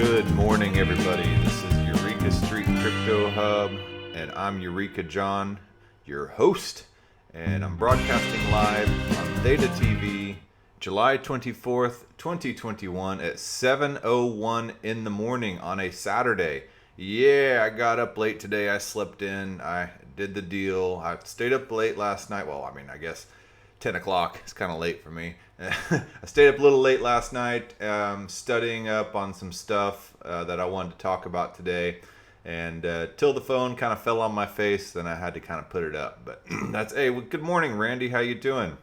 Good morning, everybody. This is Eureka Street Crypto Hub, and I'm Eureka John, your host, and I'm broadcasting live on Theta TV, July 24th, 2021 at 7:01 in the morning on a Saturday. Yeah, I got up late today. I slept in. I did the deal. I stayed up late last night. Well, I guess 10 o'clock is kind of late for me. I stayed up a little late last night studying up on some stuff that I wanted to talk about today. And till the phone kind of fell on my face, then I had to kind of put it up. But hey, well, good morning, Randy. How you doing?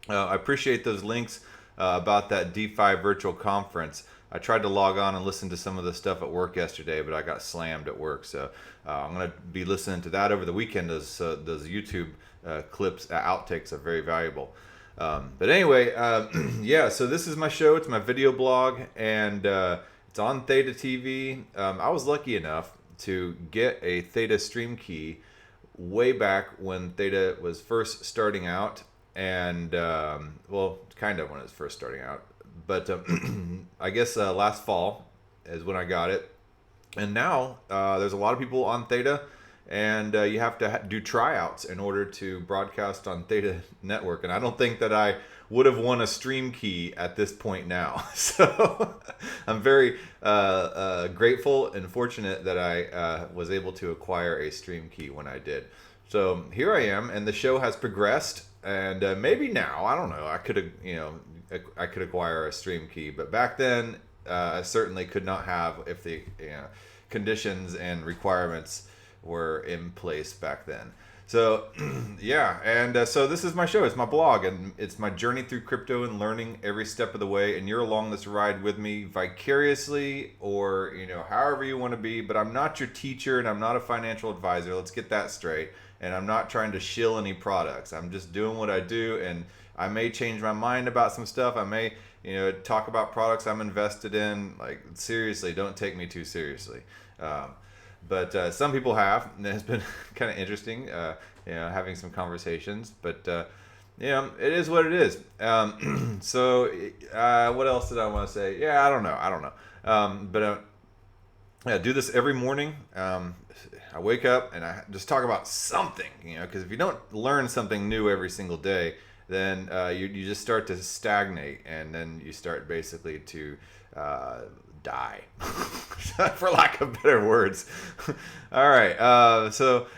I appreciate those links about that DeFi virtual conference. I tried to log on and listen to some of the stuff at work yesterday, but I got slammed at work. So I'm going to be listening to that over the weekend. Those YouTube clips, outtakes are very valuable. But anyway, yeah, so this is my show. It's my video blog, and it's on Theta TV. I was lucky enough to get a Theta stream key way back when Theta was first starting out, and well, kind of when it was first starting out. But I guess last fall is when I got it. And now there's a lot of people on Theta, and you have to do tryouts in order to broadcast on Theta Network. And I don't think that I would have won a stream key at this point now. So I'm very grateful and fortunate that I was able to acquire a stream key when I did. So here I am, and the show has progressed. And maybe now, I don't know, I could acquire a stream key, but back then I certainly could not have if the conditions and requirements were in place back then. So yeah, and so this is my show. It's my blog, and it's my journey through crypto and learning every step of the way. And you're along this ride with me vicariously, or however you want to be. But I'm not your teacher, and I'm not a financial advisor. Let's get that straight. And I'm not trying to shill any products. I'm just doing what I do, and I may change my mind about some stuff. I may, talk about products I'm invested in. Like, seriously, don't take me too seriously. But some people have, and it's been kind of interesting, having some conversations. But it is what it is. So what else did I want to say? Yeah, I don't know. But I do this every morning. I wake up and I just talk about something, because if you don't learn something new every single day, then you just start to stagnate, and then you start basically to die, for lack of better words. All right. So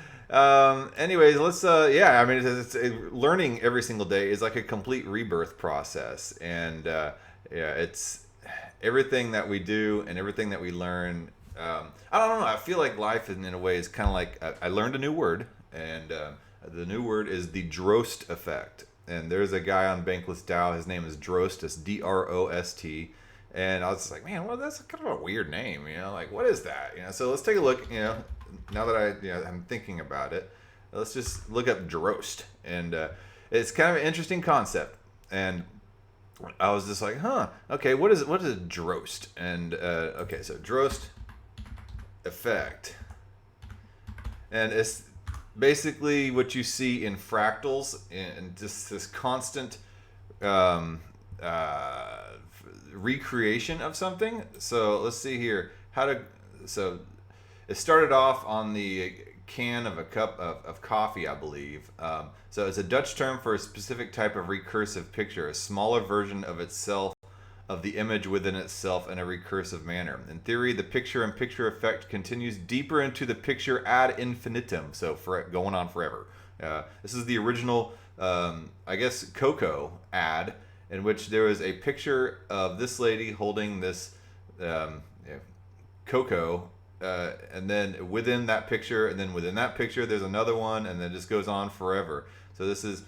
anyways, let's, it's learning every single day is like a complete rebirth process. And it's everything that we do and everything that we learn. I don't know. I feel like life in a way is kind of like I learned a new word, and the new word is the Droste Effect. And there's a guy on Bankless DAO. His name is Droste. It's Drost. And I was just like, man, well, that's kind of a weird name. Like, what is that? So let's take a look. Now that I'm thinking about it, let's just look up Droste. And it's kind of an interesting concept. And I was just like, okay, what is Droste? And okay, so Droste Effect, and it's basically what you see in fractals and just this constant recreation of something. So let's see here so it started off on the can of a cup of coffee, I believe. So it's a Dutch term for a specific type of recursive picture, a smaller version of itself, of the image within itself, in a recursive manner. In theory, the picture-in-picture effect continues deeper into the picture ad infinitum, so going on forever. This is the original, I guess, Coco ad, in which there was a picture of this lady holding this Coco, and then within that picture, and then within that picture, there's another one, and then it just goes on forever. So this is,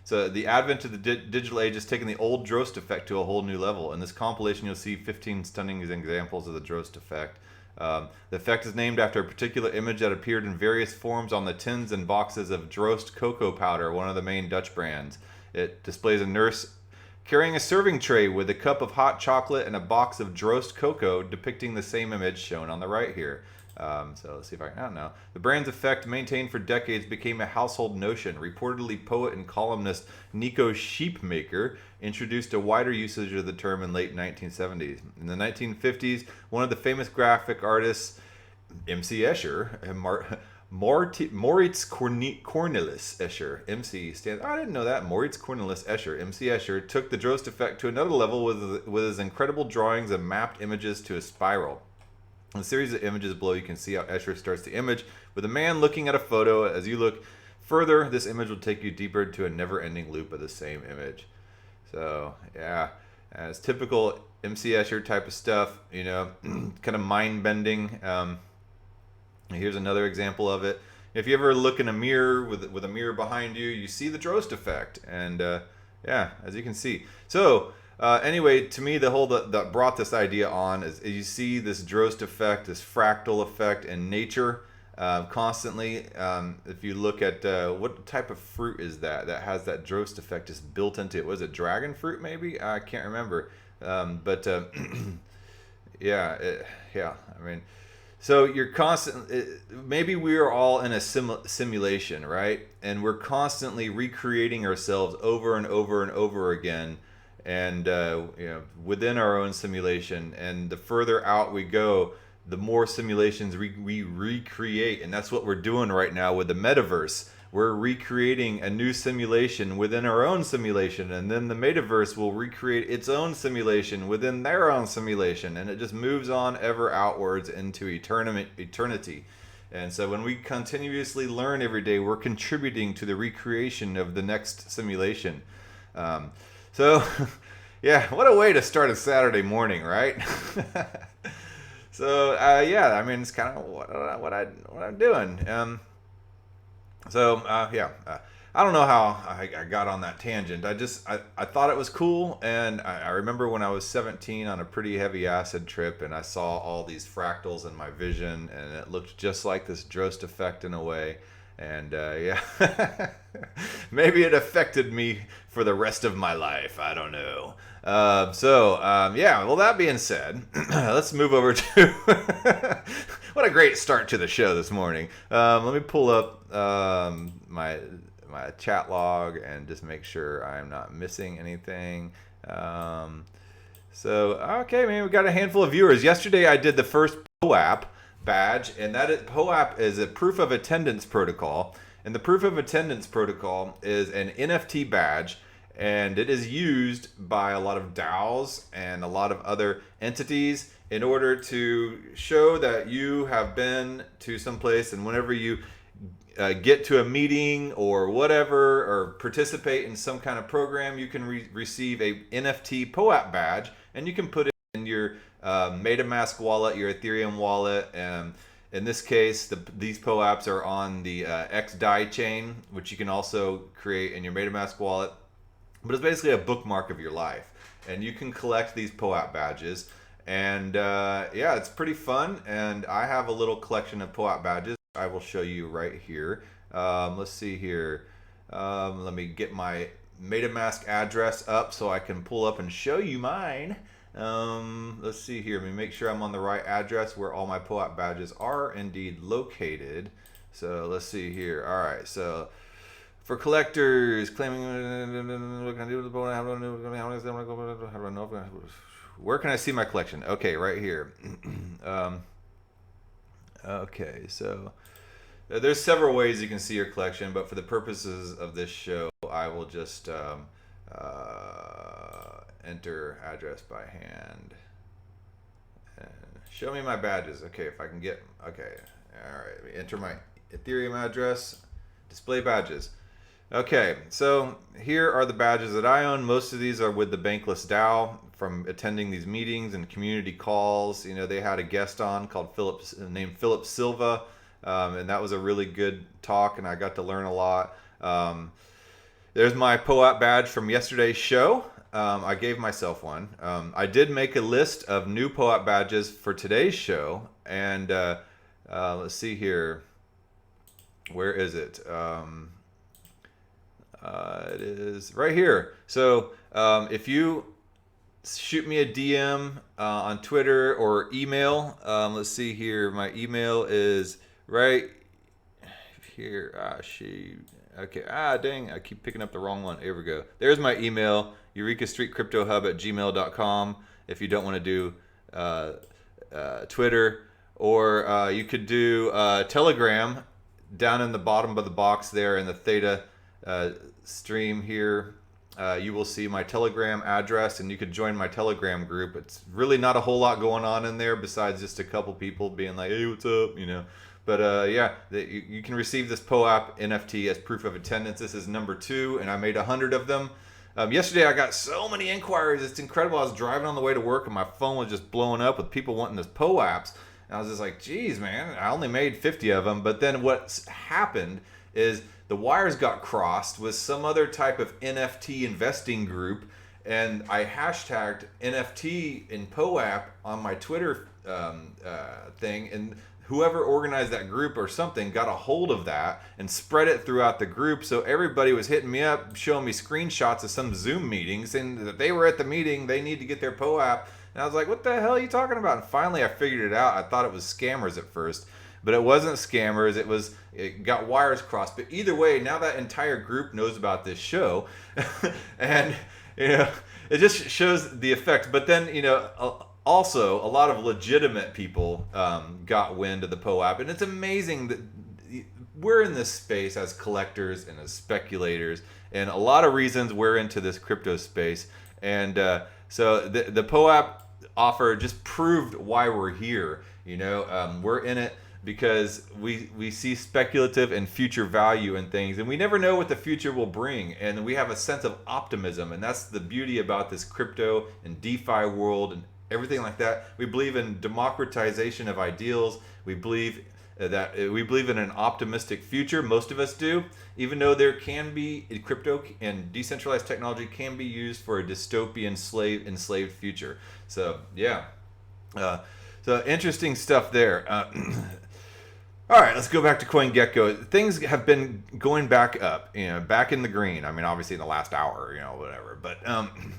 so the advent of the digital age has taken the old Droste effect to a whole new level. In this compilation, you'll see 15 stunning examples of the Droste effect. The effect is named after a particular image that appeared in various forms on the tins and boxes of Droste cocoa powder, one of the main Dutch brands. It displays a nurse carrying a serving tray with a cup of hot chocolate and a box of Droste cocoa, depicting the same image shown on the right here. So let's see if I don't know. The brand's effect, maintained for decades, became a household notion. Reportedly, poet and columnist Nico Sheepmaker introduced a wider usage of the term in late 1970s. In the 1950s, one of the famous graphic artists, MC Escher, Moritz Cornelis Escher, MC stands. Oh, I didn't know that. Moritz Cornelis Escher, MC Escher, took the Droste Effect to another level with his incredible drawings and mapped images to a spiral. In the series of images below, you can see how Escher starts the image with a man looking at a photo. As you look further, this image will take you deeper into a never-ending loop of the same image. So, yeah, as typical MC Escher type of stuff, you know, kind of mind-bending. Here's another example of it. If you ever look in a mirror with a mirror behind you, you see the Droste effect. And, yeah, as you can see. So, anyway, to me, the whole that brought this idea on is you see this Droste effect, this fractal effect in nature constantly. If you look at what type of fruit is that has that Droste effect just built into it? Was it dragon fruit maybe? I can't remember. But yeah, yeah. I mean, so you're maybe we are all in a simulation, right? And we're constantly recreating ourselves over and over and over again. And you know, within our own simulation, and the further out we go, the more simulations we recreate, and that's what we're doing right now with the metaverse. We're recreating a new simulation within our own simulation, and then the metaverse will recreate its own simulation within their own simulation, and it just moves on ever outwards into eternity. And so when we continuously learn every day, we're contributing to the recreation of the next simulation. So, yeah, what a way to start a Saturday morning, right? So, yeah, I mean, it's kind of what I'm doing. Yeah, I don't know how I got on that tangent. I thought it was cool, and I remember when I was 17 on a pretty heavy acid trip, and I saw all these fractals in my vision, and it looked just like this Droste effect in a way. And yeah, maybe it affected me for the rest of my life. I don't know. Yeah, well, that being said, let's move over to what a great start to the show this morning. Let me pull up my chat log and just make sure I'm not missing anything. Okay, man, we got a handful of viewers. Yesterday I did the first POAP badge, and POAP is a proof of attendance protocol, and the proof of attendance protocol is an NFT badge, and it is used by a lot of DAOs and a lot of other entities in order to show that you have been to some place, and whenever you get to a meeting or whatever, or participate in some kind of program, you can receive a NFT POAP badge, and you can put it in your MetaMask wallet, your Ethereum wallet. In this case, these POAPs are on the XDAI chain, which you can also create in your MetaMask wallet. But it's basically a bookmark of your life, and you can collect these POAP badges. And yeah, it's pretty fun. And I have a little collection of POAP badges I will show you right here. Let's see here. Let me get my MetaMask address up so I can pull up and show you mine. Let's see here. Let me make sure I'm on the right address where all my POAP badges are indeed located. So let's see here. All right. So for collectors claiming, where can I see my collection? Okay, right here. Okay, so there's several ways you can see your collection, but for the purposes of this show, I will just enter address by hand and show me my badges. Okay, if I can get, okay, all right, enter my Ethereum address, display badges. Okay, so here are the badges that I own. Most of these are with the Bankless DAO from attending these meetings and community calls. You know, they had a guest on called named Philip Silva, and that was a really good talk, and I got to learn a lot. There's my POAP badge from yesterday's show. I gave myself one. I did make a list of new POAP badges for today's show, and let's see here. Where is it? It is right here. So if you shoot me a DM on Twitter or email. Let's see here. My email is right here. Okay. Dang. I keep picking up the wrong one. Here we go. There's my email, EurekaStreetCryptoHub@gmail.com. If you don't want to do Twitter, or you could do Telegram down in the bottom of the box there in the Theta stream here. You will see my Telegram address, and you could join my Telegram group. It's really not a whole lot going on in there besides just a couple people being like, hey, what's up, But you can receive this POAP NFT as proof of attendance. This is number 2, and I made 100 of them. Yesterday I got so many inquiries. It's incredible. I was driving on the way to work, and my phone was just blowing up with people wanting this POAPs. And I was just like, geez, man, I only made 50 of them. But then what's happened is the wires got crossed with some other type of NFT investing group, and I hashtagged NFT in POAP on my Twitter thing, and whoever organized that group or something got a hold of that and spread it throughout the group. So everybody was hitting me up, showing me screenshots of some Zoom meetings, saying that they were at the meeting, they need to get their POAP. And I was like, what the hell are you talking about? And finally I figured it out. I thought it was scammers at first, but it wasn't scammers. It got wires crossed. But either way, now that entire group knows about this show, and it just shows the effect. But then also a lot of legitimate people got wind of the POAP, and it's amazing that we're in this space as collectors and as speculators, and a lot of reasons we're into this crypto space. And so the POAP offer just proved why we're here. We're in it because we see speculative and future value in things, and we never know what the future will bring, and we have a sense of optimism, and that's the beauty about this crypto and DeFi world and everything like that. We believe in democratization of ideals. We believe in an optimistic future. Most of us do, even though there can be crypto and decentralized technology can be used for a dystopian enslaved future. So so interesting stuff there. All right, let's go back to CoinGecko. Things have been going back up, back in the green. I mean, obviously in the last hour, whatever. But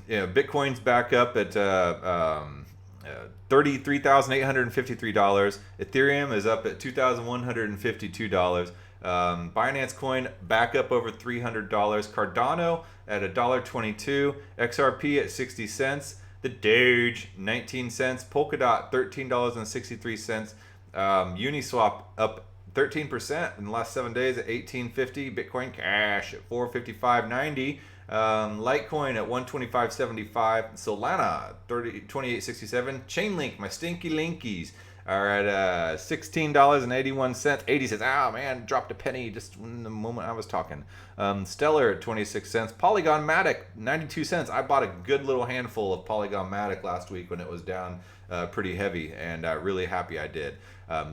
Bitcoin's back up at $33,853. Ethereum is up at $2,152. Binance Coin back up over $300. Cardano at $1.22. XRP at 60 cents. The Doge 19 cents. Polkadot $13.63. Uniswap up 13% in the last 7 days at $18.50. Bitcoin Cash at $455.90. Litecoin at $125.75. Solana $28.67. Chainlink, my stinky linkies, are at $16.81. 80 cents. Oh man, dropped a penny just in the moment I was talking. Stellar at 26 cents. Polygon Matic 92 cents. I bought a good little handful of Polygon Matic last week when it was down pretty heavy, and really happy I did,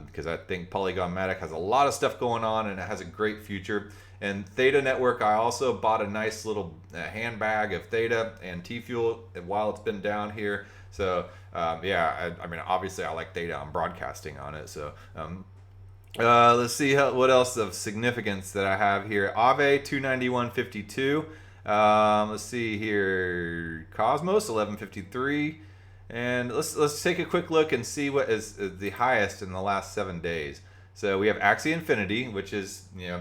because I think Polygon Matic has a lot of stuff going on and it has a great future. And Theta Network, I also bought a nice little handbag of Theta and T-Fuel while it's been down here. So I mean, obviously I like Theta. I'm broadcasting on it. So let's see what else of significance that I have here. Aave 291.52. Let's see here. Cosmos 11.53. And let's take a quick look and see what is the highest in the last 7 days. So we have Axie Infinity, which is the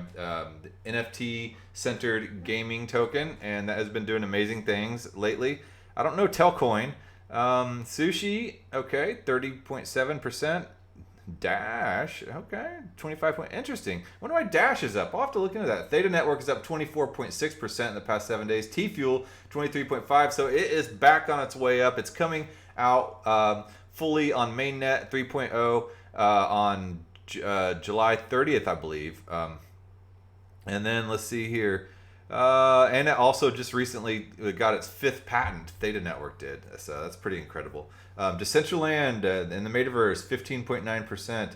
NFT centered gaming token, and that has been doing amazing things lately. I don't know Telcoin. Sushi, okay, 30.7%. Dash, okay, 25. Interesting. Wonder why Dash is up. I'll have to look into that. Theta Network is up 24.6% in the past 7 days. T-Fuel 23.5. So it is back on its way up. It's coming out fully on mainnet 3.0 on July 30th, I believe. And then let's see here. And it also just recently got its 5th patent. Theta Network did. So that's pretty incredible. Decentraland in the metaverse, 15.9%.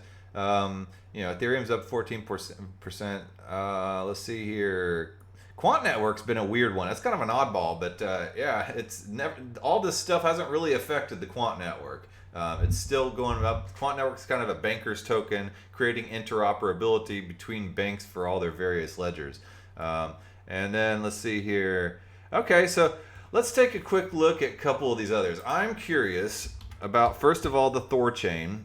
Ethereum's up 14%. Let's see here. Quant Network's been a weird one. It's kind of an oddball, but it's never. All this stuff hasn't really affected the Quant Network. It's still going up. Quant Network's kind of a banker's token, creating interoperability between banks for all their various ledgers. And then let's see here. Okay, so let's take a quick look at a couple of these others. I'm curious about, first of all, the Thorchain.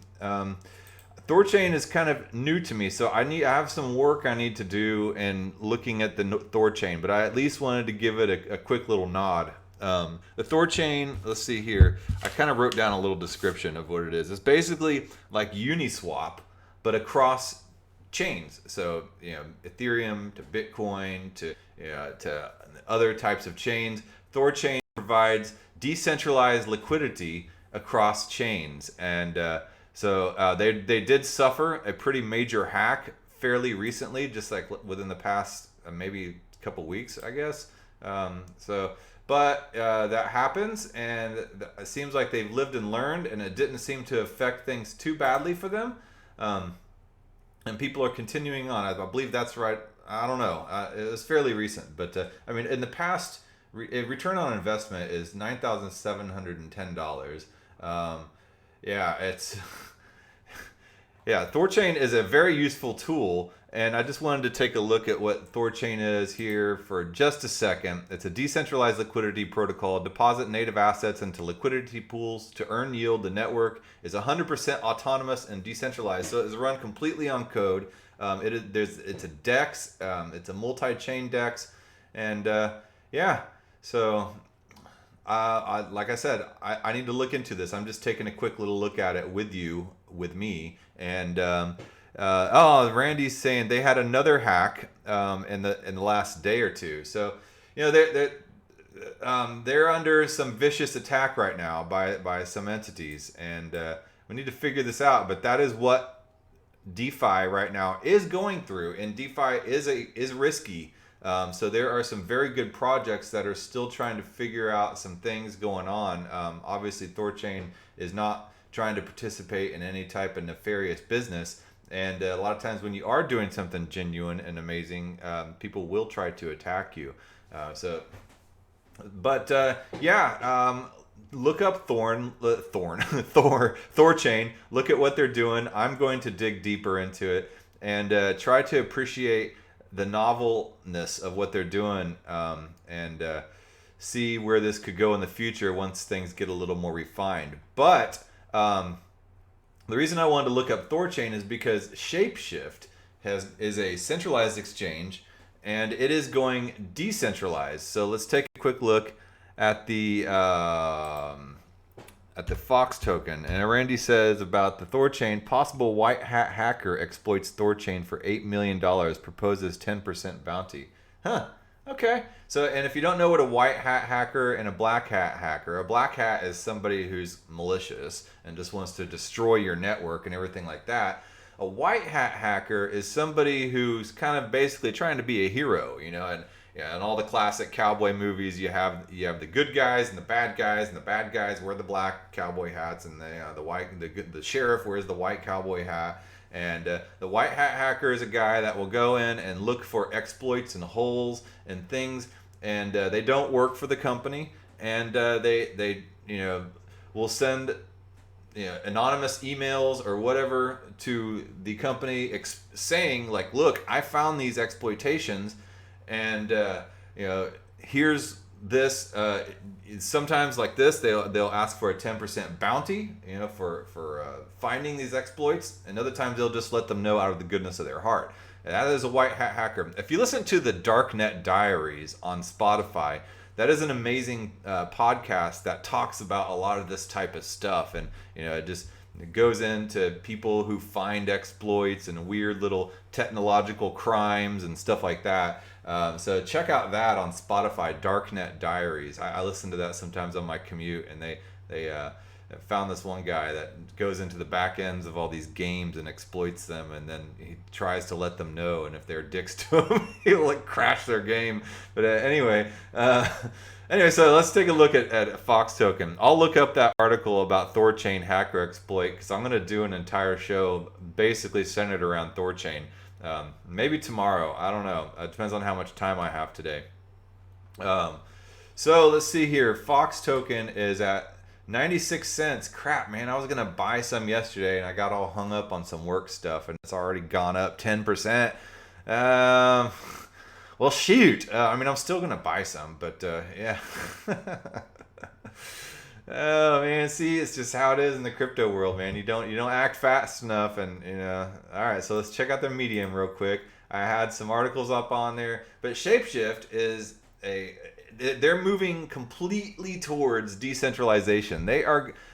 Thorchain is kind of new to me, so I have some work I need to do in looking at the Thorchain, but I at least wanted to give it a quick little nod. The Thorchain, let's see here. I kind of wrote down a little description of what it is. It's basically like Uniswap, but across chains. So, Ethereum to Bitcoin to other types of chains. Thorchain provides decentralized liquidity across chains, and so they did suffer a pretty major hack fairly recently, just like within the past maybe a couple weeks, I guess. But that happens, and it seems like they've lived and learned, and it didn't seem to affect things too badly for them. And people are continuing on. I believe that's right. I don't know. It was fairly recent, but in the past, return on investment is $9,710. It's Thorchain is a very useful tool, and I just wanted to take a look at what Thorchain is here for just a second. It's a decentralized liquidity protocol. Deposit native assets into liquidity pools to earn yield. The network is 100% autonomous and decentralized, so it's run completely on code. It's a DEX. It's a multi-chain DEX, and so. Like I said, I need to look into this. I'm just taking a quick little look at it with me. And Randy's saying they had another hack in the last day or two. So they're under some vicious attack right now by some entities, and we need to figure this out. But that is what DeFi right now is going through, and DeFi is risky. So there are some very good projects that are still trying to figure out some things going on. Obviously, Thorchain is not trying to participate in any type of nefarious business. And a lot of times when you are doing something genuine and amazing, people will try to attack you. Look up Thorchain. Look at what they're doing. I'm going to dig deeper into it and try to appreciate the novelness of what they're doing, and see where this could go in the future once things get a little more refined. But the reason I wanted to look up Thorchain is because Shapeshift is a centralized exchange, and it is going decentralized. So let's take a quick look at the Fox token. And Randy says about the Thorchain, possible white hat hacker exploits Thorchain for $8 million, proposes 10% bounty. Huh. Okay. So, and if you don't know what a white hat hacker and a black hat hacker, a black hat is somebody who's malicious and just wants to destroy your network and everything like that. A white hat hacker is somebody who's kind of basically trying to be a hero, and in all the classic cowboy movies, you have the good guys and the bad guys, and the bad guys wear the black cowboy hats, and the sheriff wears the white cowboy hat. And the white hat hacker is a guy that will go in and look for exploits and holes and things, and they don't work for the company, and they will send anonymous emails or whatever to the company saying like, look, I found these exploitations, and here's this. Sometimes like this, they'll ask for a 10% bounty, for finding these exploits, and other times they'll just let them know out of the goodness of their heart. And that is a white hat hacker. If you listen to the Darknet Diaries on Spotify, that is an amazing podcast that talks about a lot of this type of stuff, and it goes into people who find exploits and weird little technological crimes and stuff like that. So check out that on Spotify, Darknet Diaries. I listen to that sometimes on my commute, and they found this one guy that goes into the back ends of all these games and exploits them, and then he tries to let them know, and if they're dicks to him, he'll like crash their game. But anyway, so let's take a look at Fox Token. I'll look up that article about Thorchain hacker exploit, because I'm going to do an entire show basically centered around Thorchain. Maybe tomorrow. I don't know. It depends on how much time I have today. So let's see here. Fox token is at 96 cents. Crap, man. I was going to buy some yesterday, and I got all hung up on some work stuff, and it's already gone up 10%. Well, Well, shoot. I mean, I'm still gonna buy some, but yeah. Oh man, see, it's just how it is in the crypto world, man. You don't act fast enough, and All right, so let's check out their Medium real quick. I had some articles up on there, but Shapeshift is a they're moving completely towards decentralization. They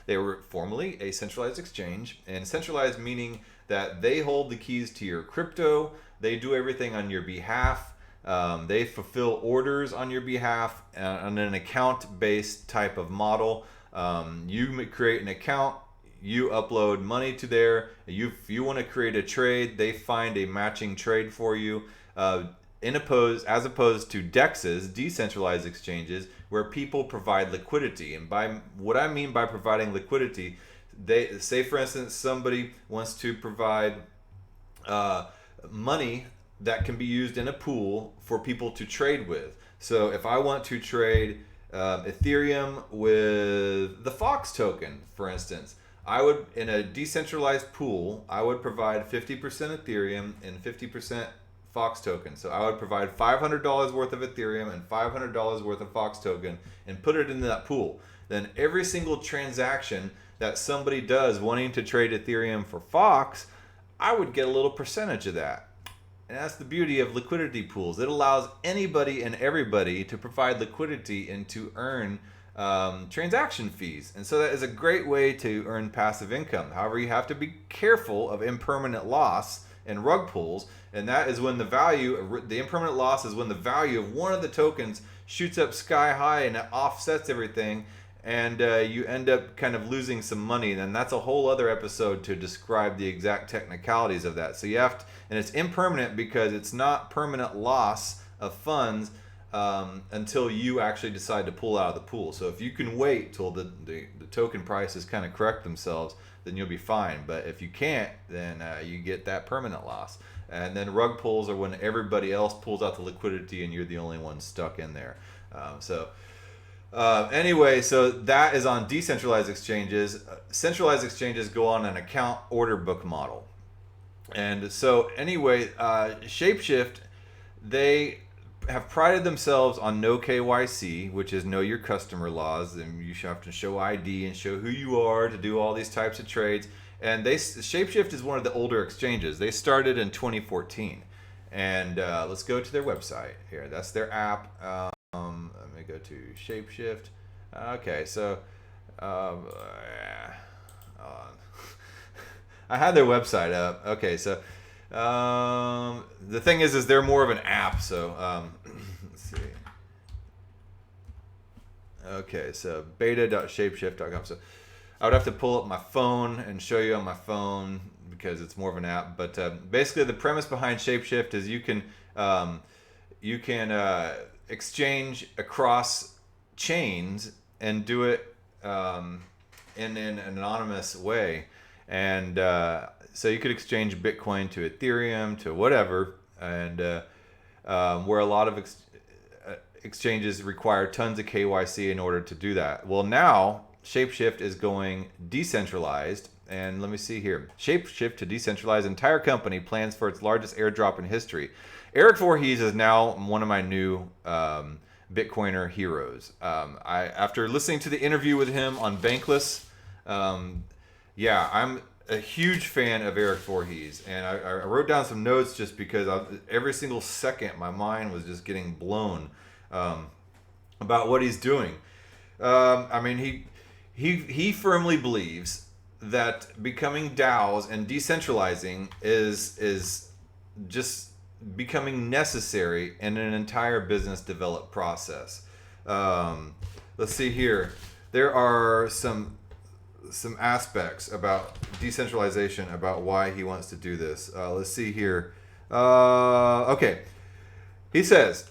were formerly a centralized exchange, and centralized meaning that they hold the keys to your crypto. They do everything on your behalf. They fulfill orders on your behalf on an account-based type of model. You create an account, you upload money to there. If you want to create a trade, they find a matching trade for you. As opposed to DEXs, decentralized exchanges, where people provide liquidity. And by what I mean by providing liquidity, they say, for instance, somebody wants to provide money that can be used in a pool for people to trade with. So if I want to trade Ethereum with the Fox token, for instance, I would, in a decentralized pool, I would provide 50% Ethereum and 50% Fox token. So I would provide $500 worth of Ethereum and $500 worth of Fox token and put it into that pool. Then every single transaction that somebody does wanting to trade Ethereum for Fox, I would get a little percentage of that. And that's the beauty of liquidity pools. It allows anybody and everybody to provide liquidity and to earn transaction fees. And so that is a great way to earn passive income. However, you have to be careful of impermanent loss and rug pulls. And that is when the impermanent loss is when the value of one of the tokens shoots up sky high and it offsets everything. And you end up kind of losing some money. And that's a whole other episode to describe the exact technicalities of that. So you have to, and it's impermanent because it's not permanent loss of funds until you actually decide to pull out of the pool. So if you can wait till the token prices kind of correct themselves, then you'll be fine. But if you can't, then you get that permanent loss. And then rug pulls are when everybody else pulls out the liquidity and you're the only one stuck in there. Anyway, so that is on decentralized exchanges. Centralized exchanges go on an account order book model. And so anyway, Shapeshift, they have prided themselves on no KYC, which is know your customer laws, and you have to show ID and show who you are to do all these types of trades. And Shapeshift is one of the older exchanges. They started in 2014. And let's go to their website here. That's their app. Let me go to Shapeshift. Okay, so I had their website up. Okay, so the thing is they're more of an app. So let's see. Okay, so beta.shapeshift.com. So I would have to pull up my phone and show you on my phone because it's more of an app. But basically, the premise behind Shapeshift is you can exchange across chains and do it in an anonymous way. And so you could exchange Bitcoin to Ethereum to whatever, and where a lot of exchanges require tons of KYC in order to do that. Well, now Shapeshift is going decentralized, and let me see here. Shapeshift to decentralize entire company plans for its largest airdrop in history. Eric Voorhees is now one of my new Bitcoiner heroes. After listening to the interview with him on Bankless, I'm a huge fan of Eric Voorhees, and I wrote down some notes just because every single second my mind was just getting blown about what he's doing. He firmly believes that becoming DAOs and decentralizing is just becoming necessary in an entire business develop process. Let's see here. There are some aspects about decentralization about why he wants to do this. Let's see here. Okay. He says,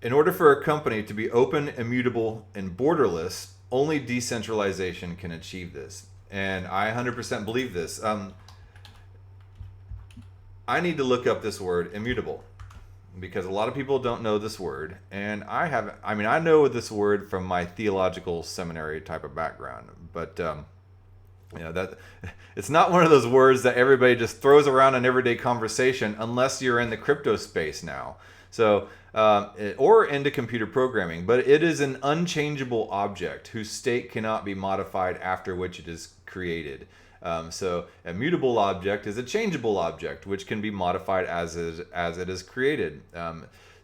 in order for a company to be open, immutable, and borderless, only decentralization can achieve this. And I 100% believe this. I need to look up this word, immutable, because a lot of people don't know this word. And I know this word from my theological seminary type of background. But That it's not one of those words that everybody just throws around in everyday conversation unless you're in the crypto space now. So, or into computer programming, but it is an unchangeable object whose state cannot be modified after which it is created. So, a mutable object is a changeable object which can be modified as it is created.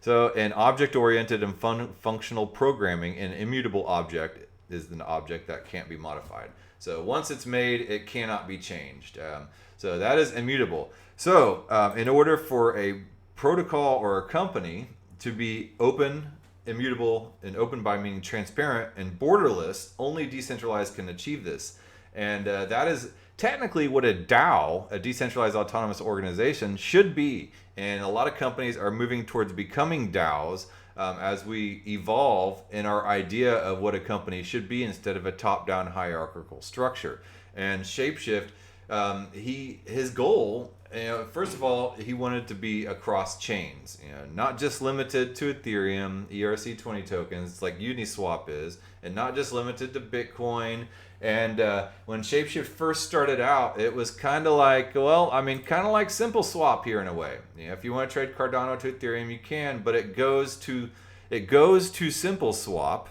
So, an object-oriented and functional programming, an immutable object is an object that can't be modified. So once it's made, it cannot be changed. So that is immutable. So in order for a protocol or a company to be open, immutable, and open by meaning transparent and borderless, only decentralized can achieve this. And that is technically what a DAO, a decentralized autonomous organization, should be. And a lot of companies are moving towards becoming DAOs as we evolve in our idea of what a company should be instead of a top-down hierarchical structure. And Shapeshift, his goal, first of all, he wanted to be across chains, not just limited to Ethereum, ERC20 tokens like Uniswap is, and not just limited to Bitcoin. And when Shapeshift first started out, it was kind of like, kind of like Simple Swap here in a way. If you want to trade Cardano to Ethereum, you can, but it goes to Simple Swap,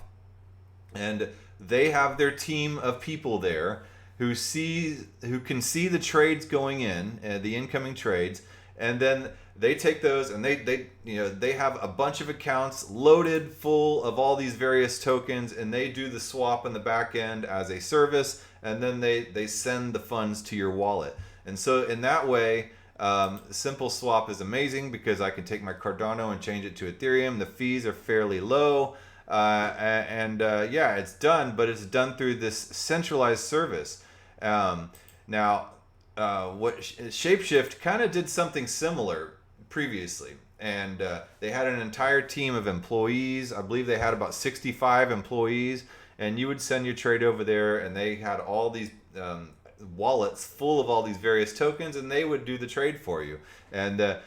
and they have their team of people there who can see the trades going in, the incoming trades, and then they take those and they have a bunch of accounts loaded full of all these various tokens, and they do the swap in the back end as a service, and then they send the funds to your wallet. And so in that way, Simple Swap is amazing because I can take my Cardano and change it to Ethereum. The fees are fairly low, it's done, but it's done through this centralized service. Now, what Shapeshift kind of did something similar previously, and they had an entire team of employees. I believe they had about 65 employees, and you would send your trade over there, and they had all these wallets full of all these various tokens, and they would do the trade for you. And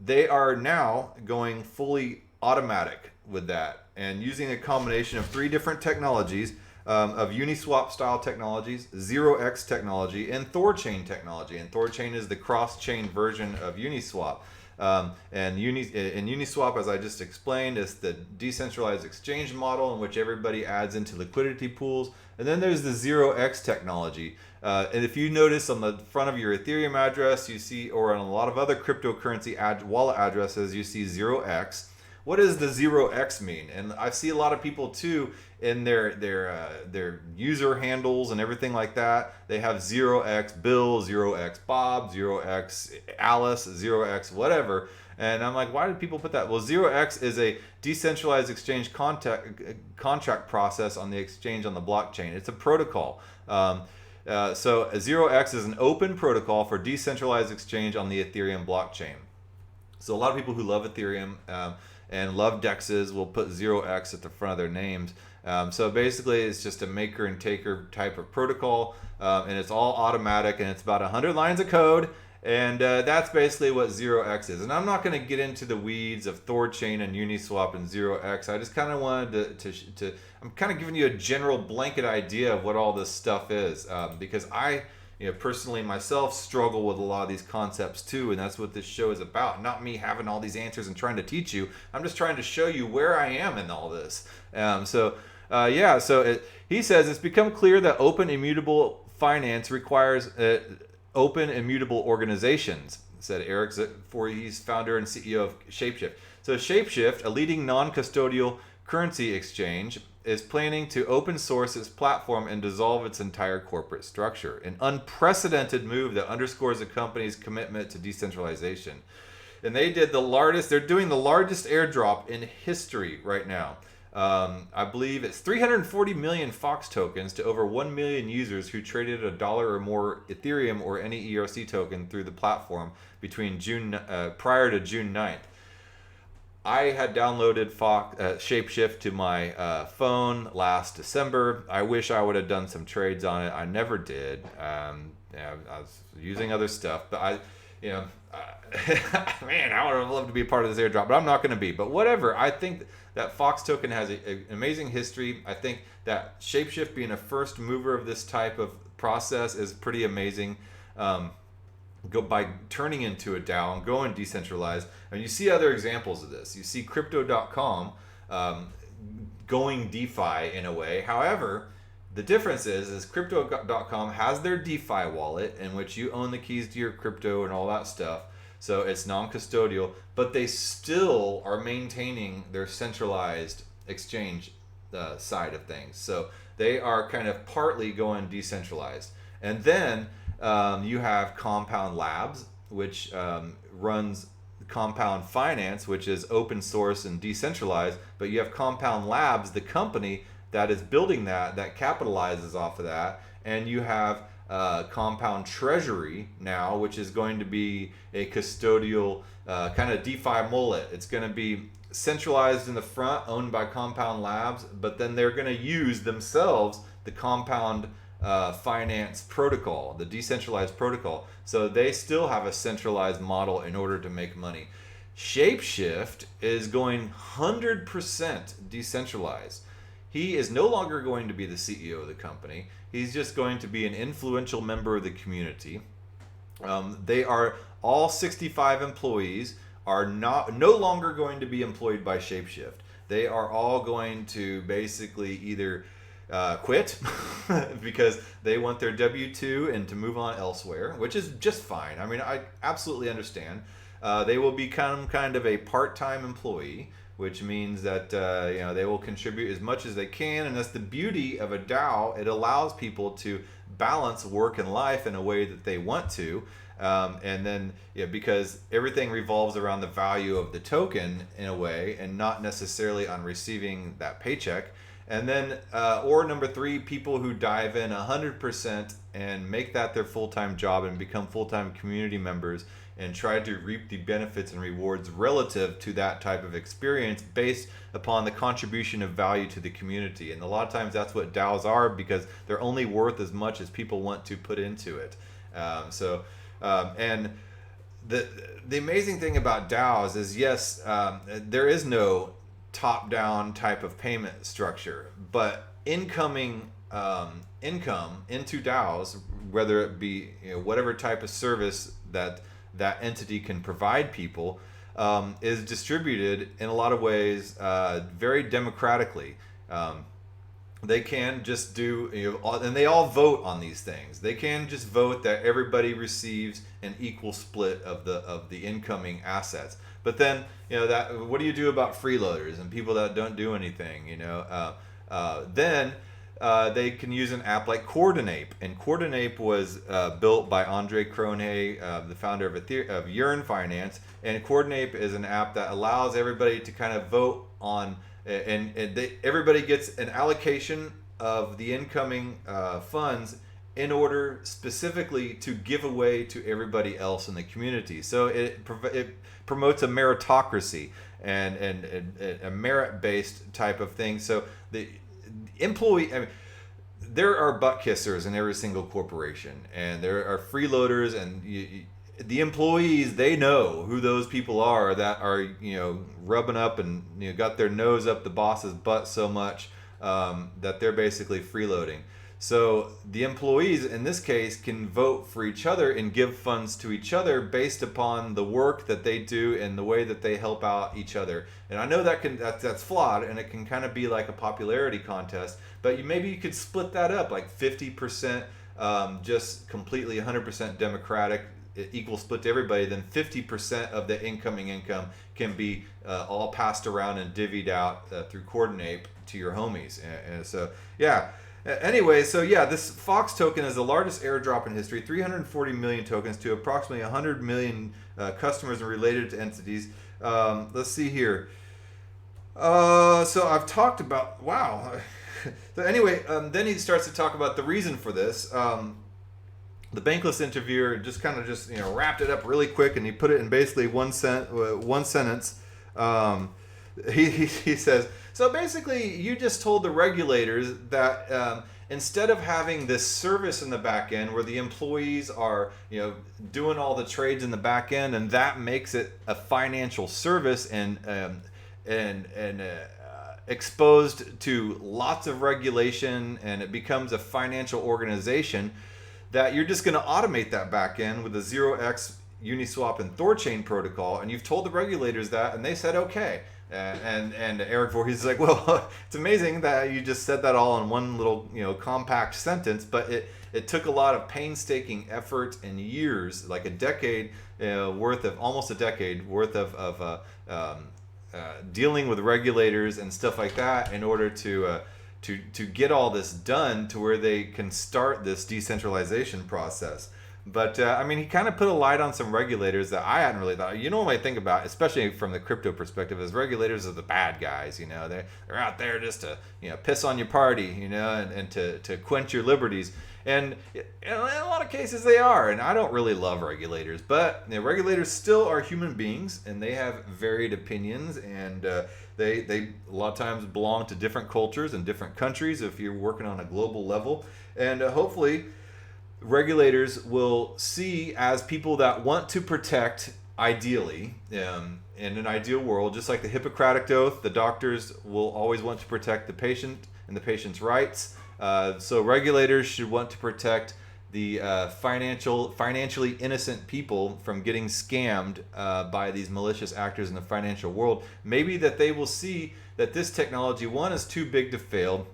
they are now going fully automatic with that, and using a combination of 3 different technologies, of Uniswap style technologies, 0x technology, and Thorchain technology. And Thorchain is the cross-chain version of Uniswap. And Uniswap, as I just explained, is the decentralized exchange model in which everybody adds into liquidity pools. And then there's the 0x technology. And if you notice on the front of your Ethereum address, you see, or on a lot of other cryptocurrency wallet addresses, you see 0x. What does the 0x mean? And I see a lot of people too in their user handles and everything like that. They have 0x Bill, 0x Bob, 0x Alice, 0x whatever. And I'm like, why did people put that? Well, 0x is a decentralized exchange contract process on the exchange on the blockchain. It's a protocol. So 0x is an open protocol for decentralized exchange on the Ethereum blockchain. So a lot of people who love Ethereum and love DEXs will put 0x at the front of their names. So basically it's just a maker and taker type of protocol, and it's all automatic, and it's about 100 lines of code, and that's basically what 0x is. And I'm not going to get into the weeds of Thorchain and Uniswap and 0x. I just kind of wanted to I'm kind of giving you a general blanket idea of what all this stuff is, because I personally myself struggle with a lot of these concepts too, and that's what this show is about. Not me having all these answers and trying to teach you. I'm just trying to show you where I am in all this. He says it's become clear that open immutable finance requires open immutable organizations, said Eric Voorhees, founder and CEO of Shapeshift. So Shapeshift, a leading non-custodial currency exchange, is planning to open source its platform and dissolve its entire corporate structure. An unprecedented move that underscores the company's commitment to decentralization. And they're doing the largest airdrop in history right now. I believe it's 340 million Fox tokens to over 1 million users who traded $1 or more Ethereum or any ERC token through the platform between prior to June 9th. I had downloaded Shapeshift to my phone last December. I wish I would have done some trades on it. I never did. I was using other stuff, but man, I would have loved to be a part of this airdrop, but I'm not going to be. But whatever. I think that Fox token has an amazing history. I think that Shapeshift being a first mover of this type of process is pretty amazing. Go by turning into a DAO and going decentralized. And you see other examples of this. You see crypto.com going DeFi in a way. However, the difference is crypto.com has their DeFi wallet in which you own the keys to your crypto and all that stuff. So it's non-custodial, but they still are maintaining their centralized exchange side of things. So they are kind of partly going decentralized. And then you have Compound Labs, which runs Compound Finance, which is open source and decentralized. But you have Compound Labs, the company that is building that capitalizes off of that. And you have Compound Treasury now, which is going to be a custodial kind of DeFi mullet. It's going to be centralized in the front, owned by Compound Labs, but then they're going to use themselves the Compound Finance protocol, the decentralized protocol. So they still have a centralized model in order to make money. Shapeshift is going 100% decentralized. He is no longer going to be the CEO of the company. He's just going to be an influential member of the community. They are all 65 employees are no longer going to be employed by Shapeshift. They are all going to basically either quit because they want their W-2 and to move on elsewhere, which is just fine. I mean, I absolutely understand. They will become kind of a part-time employee, which means that they will contribute as much as they can, and that's the beauty of a DAO. It allows people to balance work and life in a way that they want to, and then because everything revolves around the value of the token in a way, and not necessarily on receiving that paycheck. And then, or number three, people who dive in 100% and make that their full-time job and become full-time community members and try to reap the benefits and rewards relative to that type of experience based upon the contribution of value to the community. And a lot of times that's what DAOs are, because they're only worth as much as people want to put into it. And the amazing thing about DAOs is, yes, there is no top-down type of payment structure, but incoming income into DAOs, whether it be whatever type of service that entity can provide people, is distributed in a lot of ways very democratically. They can just do, and they all vote on these things. They can just vote that everybody receives an equal split of the incoming assets. But then, what do you do about freeloaders and people that don't do anything? Then they can use an app like Coordinape, and Coordinape was built by Andre Cronje, the founder of Yearn Finance. And Coordinape is an app that allows everybody to kind of vote on, everybody gets an allocation of the incoming funds in order specifically to give away to everybody else in the community. So it promotes a meritocracy and a merit-based type of thing. So the employee, there are butt kissers in every single corporation, and there are freeloaders, and the employees, they know who those people are that are rubbing up and got their nose up the boss's butt so much that they're basically freeloading. So the employees in this case can vote for each other and give funds to each other based upon the work that they do and the way that they help out each other. And I know that's flawed, and it can kind of be like a popularity contest, but maybe you could split that up, like 50% just completely 100% democratic, equal split to everybody. Then 50% of the incoming income can be all passed around and divvied out through Coordinape to your homies. And so yeah. Anyway, so yeah, this Fox token is the largest airdrop in history, 340 million tokens to approximately 100 million customers and related entities. Let's see here. So I've talked about, wow. So anyway, then he starts to talk about the reason for this. The Bankless interviewer just wrapped it up really quick, and he put it in basically one sentence. He says, so basically you just told the regulators that instead of having this service in the back end where the employees are doing all the trades in the back end, and that makes it a financial service, and exposed to lots of regulation and it becomes a financial organization, that you're just going to automate that back end with a 0x Uniswap and Thorchain protocol, and you've told the regulators that, and they said okay. And Eric Voorhees is like, well, it's amazing that you just said that all in one little compact sentence, but it took a lot of painstaking effort and years, like a decade worth of, almost a decade worth of dealing with regulators and stuff like that in order to get all this done to where they can start this decentralization process. But I mean, he kind of put a light on some regulators that I hadn't really thought. What I think about, especially from the crypto perspective, is regulators are the bad guys. They're out there just to piss on your party, and to quench your liberties. And in a lot of cases they are. And I don't really love regulators, but regulators still are human beings, and they have varied opinions, and they a lot of times belong to different cultures and different countries if you're working on a global level. And hopefully regulators will see as people that want to protect, ideally, in an ideal world, just like the Hippocratic Oath, the doctors will always want to protect the patient and the patient's rights. So regulators should want to protect the financially innocent people from getting scammed by these malicious actors in the financial world. Maybe that they will see that this technology, one, is too big to fail,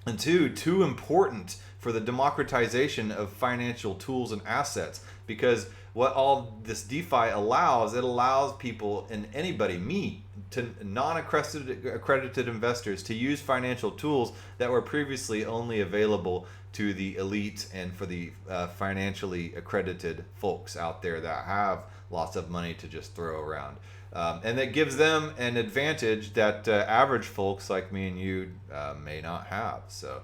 and two, too important for the democratization of financial tools and assets. Because what all this DeFi allows, it allows people, and anybody, me, to non-accredited investors, to use financial tools that were previously only available to the elite and for the financially accredited folks out there that have lots of money to just throw around. And that gives them an advantage that average folks like me and you may not have. So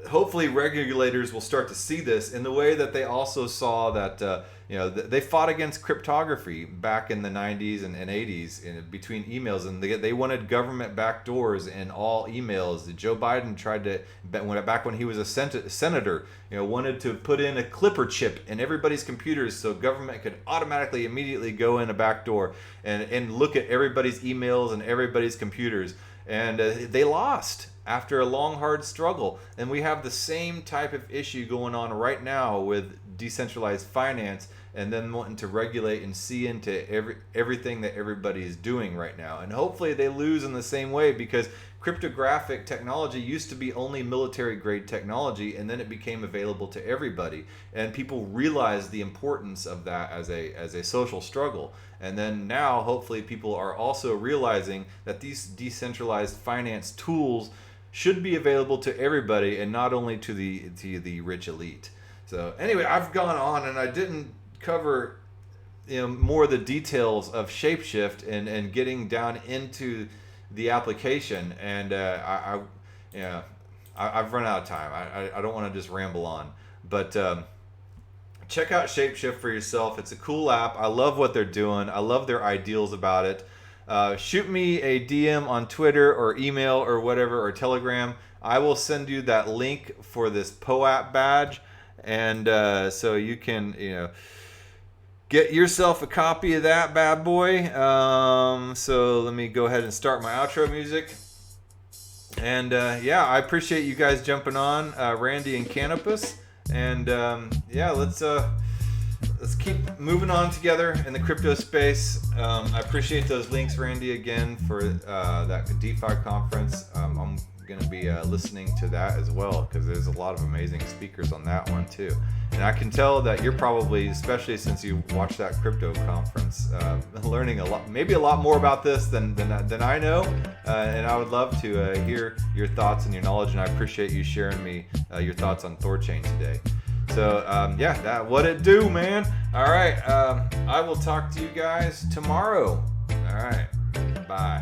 hopefully regulators will start to see this in the way that they also saw that they fought against cryptography back in the 90s and 80s between emails, and they wanted government backdoors in all emails. Joe Biden tried to, back when he was a senator, wanted to put in a clipper chip in everybody's computers so government could automatically immediately go in a backdoor and look at everybody's emails and everybody's computers. And they lost after a long, hard struggle. And we have the same type of issue going on right now with decentralized finance, and then wanting to regulate and see into everything that everybody is doing right now. And hopefully they lose in the same way, because cryptographic technology used to be only military grade technology, and then it became available to everybody. And people realized the importance of that as a social struggle. And then now hopefully people are also realizing that these decentralized finance tools should be available to everybody and not only to the rich elite. So anyway, I've gone on and I didn't cover more of the details of Shapeshift and getting down into the application, and I've run out of time. I don't want to just ramble on, but check out Shapeshift for yourself. It's a cool app. I love what they're doing. I love their ideals about it. Shoot me a DM on Twitter or email or whatever, or Telegram. I will send you that link for this Pullout badge, and so you can get yourself a copy of that bad boy. So let me go ahead and start my outro music. And I appreciate you guys jumping on, Randy and Canopus. And let's keep moving on together in the crypto space. I appreciate those links, Randy, again, for that DeFi conference. I'm going to be listening to that as well, because there's a lot of amazing speakers on that one too. And I can tell that you're probably, especially since you watched that crypto conference, learning a lot, maybe a lot more about this than I know. And I would love to hear your thoughts and your knowledge, and I appreciate you sharing me your thoughts on Thorchain today. So that what it do, man. All right, I will talk to you guys tomorrow. All right, bye.